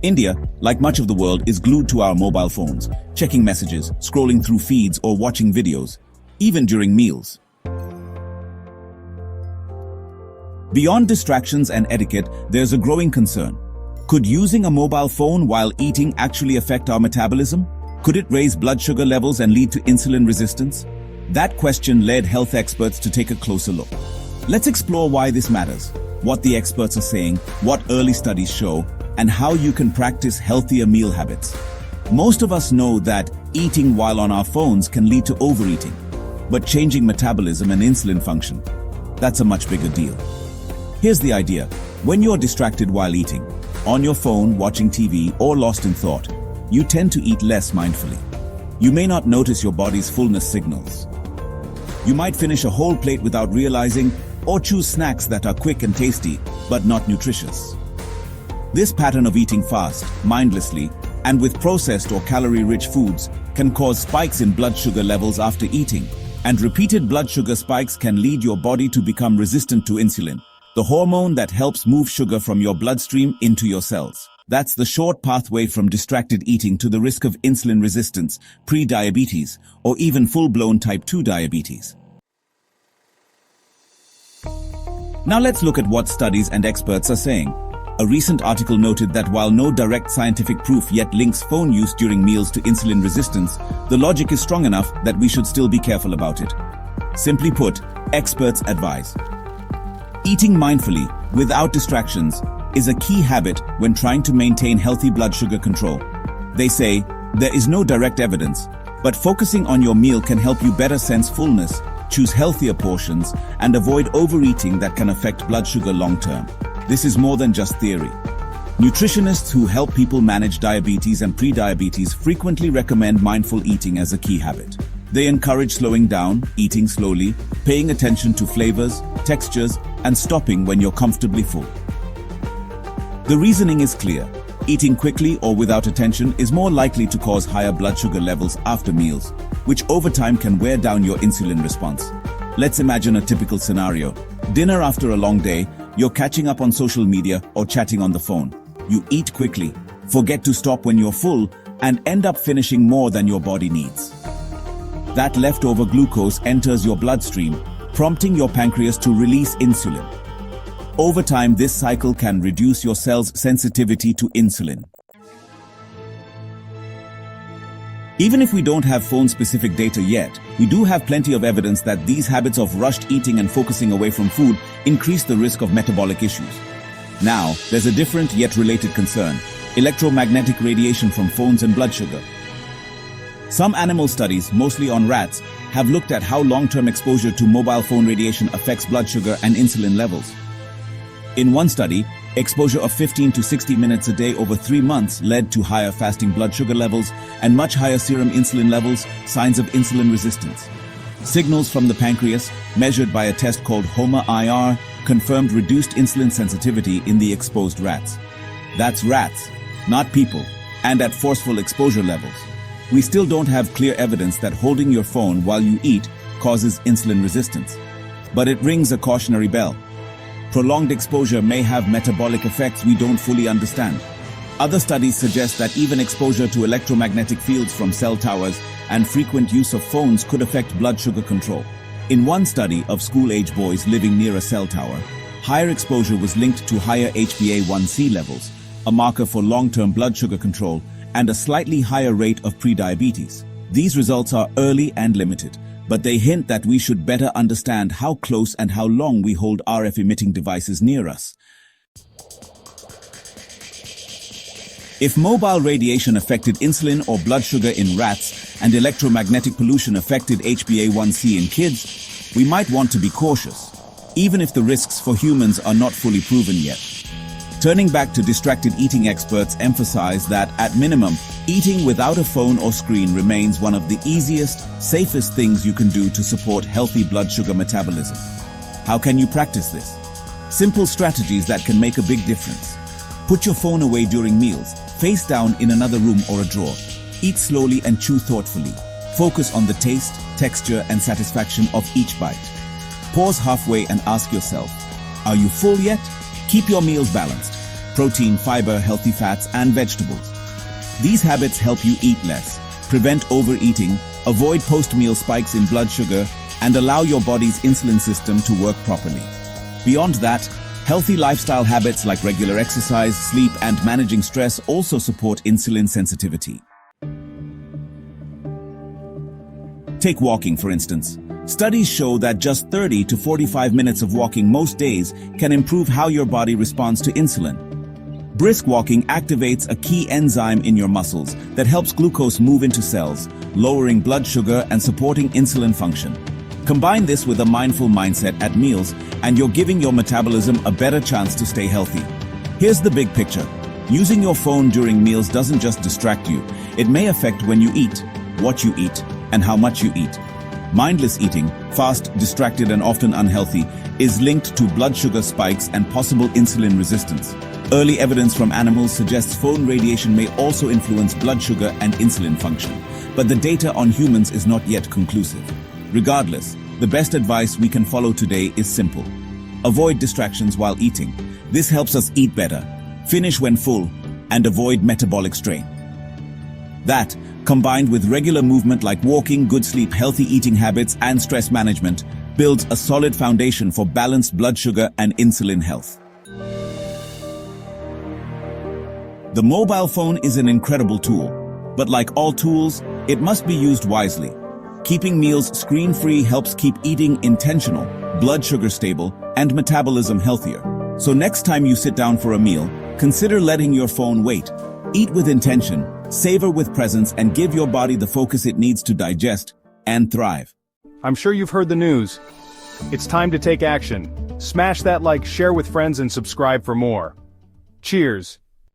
India, like much of the world, is glued to our mobile phones, checking messages, scrolling through feeds, or watching videos, even during meals. Beyond distractions and etiquette, there's a growing concern. Could using a mobile phone while eating actually affect our metabolism? Could it raise blood sugar levels and lead to insulin resistance? That question led health experts to take a closer look. Let's explore why this matters, what the experts are saying, what early studies show, and how you can practice healthier meal habits. Most of us know that eating while on our phones can lead to overeating, but changing metabolism and insulin function, that's a much bigger deal. Here's the idea. When you're distracted while eating, on your phone, watching TV, or lost in thought, you tend to eat less mindfully. You may not notice your body's fullness signals. You might finish a whole plate without realizing, or choose snacks that are quick and tasty, but not nutritious. This pattern of eating fast, mindlessly, and with processed or calorie-rich foods can cause spikes in blood sugar levels after eating, and repeated blood sugar spikes can lead your body to become resistant to insulin, the hormone that helps move sugar from your bloodstream into your cells. That's the short pathway from distracted eating to the risk of insulin resistance, pre-diabetes, or even full-blown type 2 diabetes. Now let's look at what studies and experts are saying. A recent article noted that while no direct scientific proof yet links phone use during meals to insulin resistance, the logic is strong enough that we should still be careful about it. Simply put, experts advise. Eating mindfully, without distractions, is a key habit when trying to maintain healthy blood sugar control. They say, there is no direct evidence, but focusing on your meal can help you better sense fullness, choose healthier portions, and avoid overeating that can affect blood sugar long-term. This is more than just theory. Nutritionists who help people manage diabetes and pre-diabetes frequently recommend mindful eating as a key habit. They encourage slowing down, eating slowly, paying attention to flavors, textures, and stopping when you're comfortably full. The reasoning is clear. Eating quickly or without attention is more likely to cause higher blood sugar levels after meals, which over time can wear down your insulin response. Let's imagine a typical scenario. Dinner after a long day, you're catching up on social media or chatting on the phone. You eat quickly, forget to stop when you're full, and end up finishing more than your body needs. That leftover glucose enters your bloodstream, prompting your pancreas to release insulin. Over time, this cycle can reduce your cell's sensitivity to insulin. Even if we don't have phone-specific data yet, we do have plenty of evidence that these habits of rushed eating and focusing away from food increase the risk of metabolic issues. Now, there's a different yet related concern: electromagnetic radiation from phones and blood sugar. Some animal studies, mostly on rats, have looked at how long-term exposure to mobile phone radiation affects blood sugar and insulin levels. In one study, exposure of 15 to 60 minutes a day over 3 months led to higher fasting blood sugar levels and much higher serum insulin levels, signs of insulin resistance. Signals from the pancreas, measured by a test called HOMA-IR, confirmed reduced insulin sensitivity in the exposed rats. That's rats, not people, and at forceful exposure levels. We still don't have clear evidence that holding your phone while you eat causes insulin resistance. But it rings a cautionary bell. Prolonged exposure may have metabolic effects we don't fully understand. Other studies suggest that even exposure to electromagnetic fields from cell towers and frequent use of phones could affect blood sugar control. In one study of school-age boys living near a cell tower, higher exposure was linked to higher HbA1c levels, a marker for long-term blood sugar control, and a slightly higher rate of prediabetes. These results are early and limited, but they hint that we should better understand how close and how long we hold RF-emitting devices near us. If mobile radiation affected insulin or blood sugar in rats and electromagnetic pollution affected HbA1c in kids, we might want to be cautious, even if the risks for humans are not fully proven yet. Turning back to distracted eating, experts emphasize that, at minimum, eating without a phone or screen remains one of the easiest, safest things you can do to support healthy blood sugar metabolism. How can you practice this? Simple strategies that can make a big difference. Put your phone away during meals, face down in another room or a drawer. Eat slowly and chew thoughtfully. Focus on the taste, texture, and satisfaction of each bite. Pause halfway and ask yourself, are you full yet? Keep your meals balanced. protein, fiber, healthy fats, and vegetables. These habits help you eat less, prevent overeating, avoid post-meal spikes in blood sugar, and allow your body's insulin system to work properly. Beyond that, healthy lifestyle habits like regular exercise, sleep, and managing stress also support insulin sensitivity. Take walking, for instance. Studies show that just 30 to 45 minutes of walking most days can improve how your body responds to insulin. Brisk walking activates a key enzyme in your muscles that helps glucose move into cells, lowering blood sugar and supporting insulin function. Combine this with a mindful mindset at meals, and you're giving your metabolism a better chance to stay healthy. Here's the big picture. Using your phone during meals doesn't just distract you. It may affect when you eat, what you eat, and how much you eat. Mindless eating, fast, distracted, and often unhealthy, is linked to blood sugar spikes and possible insulin resistance. Early evidence from animals suggests phone radiation may also influence blood sugar and insulin function, but the data on humans is not yet conclusive. Regardless, the best advice we can follow today is simple. Avoid distractions while eating. This helps us eat better, finish when full, and avoid metabolic strain. That, combined with regular movement like walking, good sleep, healthy eating habits, and stress management, builds a solid foundation for balanced blood sugar and insulin health. The mobile phone is an incredible tool, but like all tools, it must be used wisely. Keeping meals screen-free helps keep eating intentional, blood sugar stable, and metabolism healthier. So next time you sit down for a meal, consider letting your phone wait. Eat with intention, savor with presence, and give your body the focus it needs to digest and thrive. I'm sure you've heard the news. It's time to take action. Smash that like, share with friends, and subscribe for more. Cheers.